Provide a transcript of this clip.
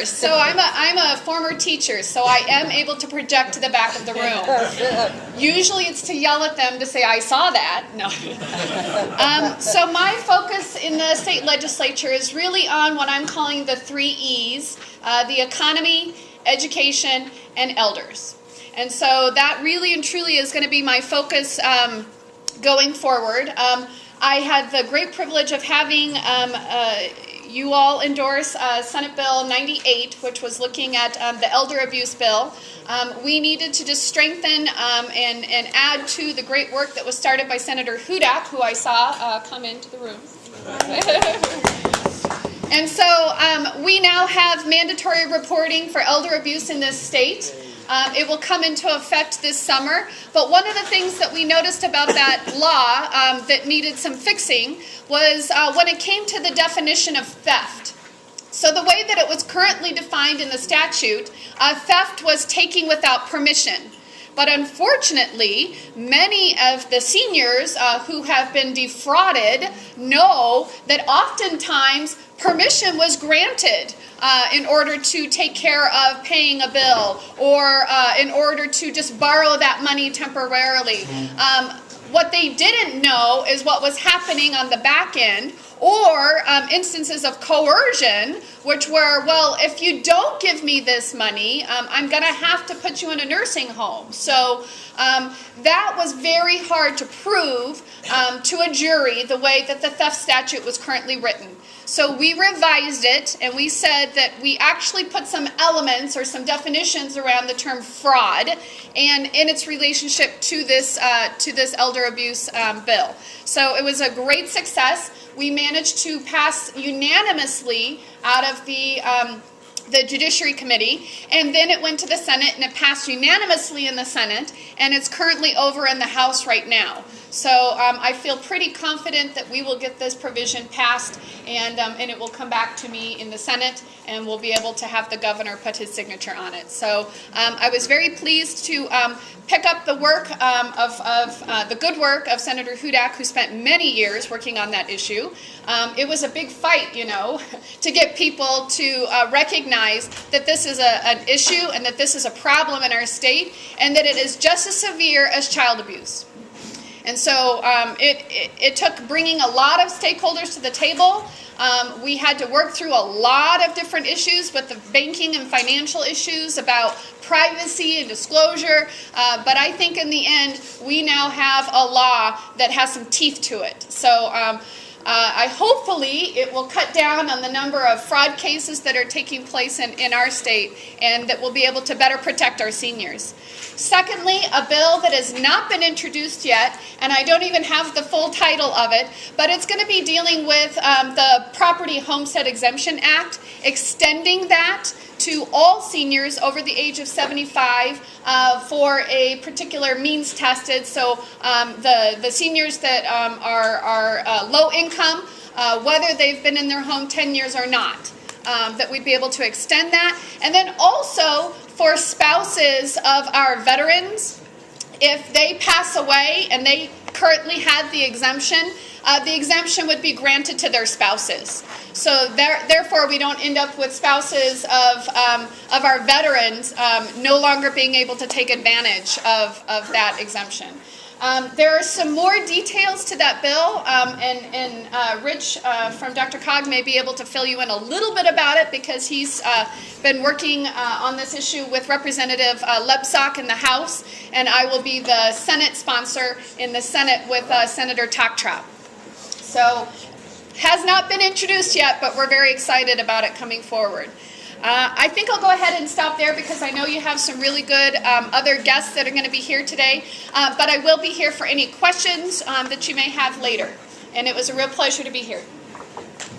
So I'm a former teacher, so I am able to project to the back of the room. Usually it's to yell at them to say, I saw that. No. So my focus in the state legislature is really on what I'm calling the 3 E's, the economy, education, and elders. And so that really and truly is going to be my focus going forward. I had the great privilege of having you all endorse Senate Bill 98, which was looking at the elder abuse bill. We needed to just strengthen and add to the great work that was started by Senator Hudak, who I saw come into the room. And so we now have mandatory reporting for elder abuse in this state. It will come into effect this summer. But one of the things that we noticed about that law that needed some fixing was when it came to the definition of theft. So the way that it was currently defined in the statute, theft was taking without permission. But unfortunately, many of the seniors who have been defrauded know that oftentimes permission was granted in order to take care of paying a bill or in order to just borrow that money temporarily. What they didn't know is what was happening on the back end, or instances of coercion, which were, well, if you don't give me this money, I'm going to have to put you in a nursing home. So that was very hard to prove to a jury the way that the theft statute was currently written. So we revised it, and we said that we actually put some elements or some definitions around the term fraud and in its relationship to this elder abuse bill. So it was a great success. We managed to pass unanimously out of the Judiciary Committee, and then it went to the Senate, and it passed unanimously in the Senate, and it's currently over in the House right now. So I feel pretty confident that we will get this provision passed, and it will come back to me in the Senate, and we'll be able to have the governor put his signature on it. So I was very pleased to pick up the work the good work of Senator Hudak, who spent many years working on that issue. It was a big fight, you know, to get people to recognize that this is an issue and that this is a problem in our state, and that it is just as severe as child abuse. And so it took bringing a lot of stakeholders to the table. We had to work through a lot of different issues with the banking and financial issues about privacy and disclosure. But I think in the end, we now have a law that has some teeth to it. So hopefully it will cut down on the number of fraud cases that are taking place in our state, and that we'll be able to better protect our seniors. Secondly, a bill that has not been introduced yet, and I don't even have the full title of it, but it's going to be dealing with the Property Homestead Exemption Act, extending that to all seniors over the age of 75 for a particular means tested. So the seniors that are low income, whether they've been in their home 10 years or not, that we'd be able to extend that. And then also for spouses of our veterans, if they pass away and they currently had the exemption would be granted to their spouses. So therefore, we don't end up with spouses of our veterans no longer being able to take advantage of that exemption. There are some more details to that bill, and Rich from Dr. Cog may be able to fill you in a little bit about it, because he's been working on this issue with Representative Lebsock in the House, and I will be the Senate sponsor in the Senate with Senator Toktrop. So, has not been introduced yet, but we're very excited about it coming forward. I think I'll go ahead and stop there, because I know you have some really good other guests that are going to be here today. But I will be here for any questions that you may have later. And it was a real pleasure to be here.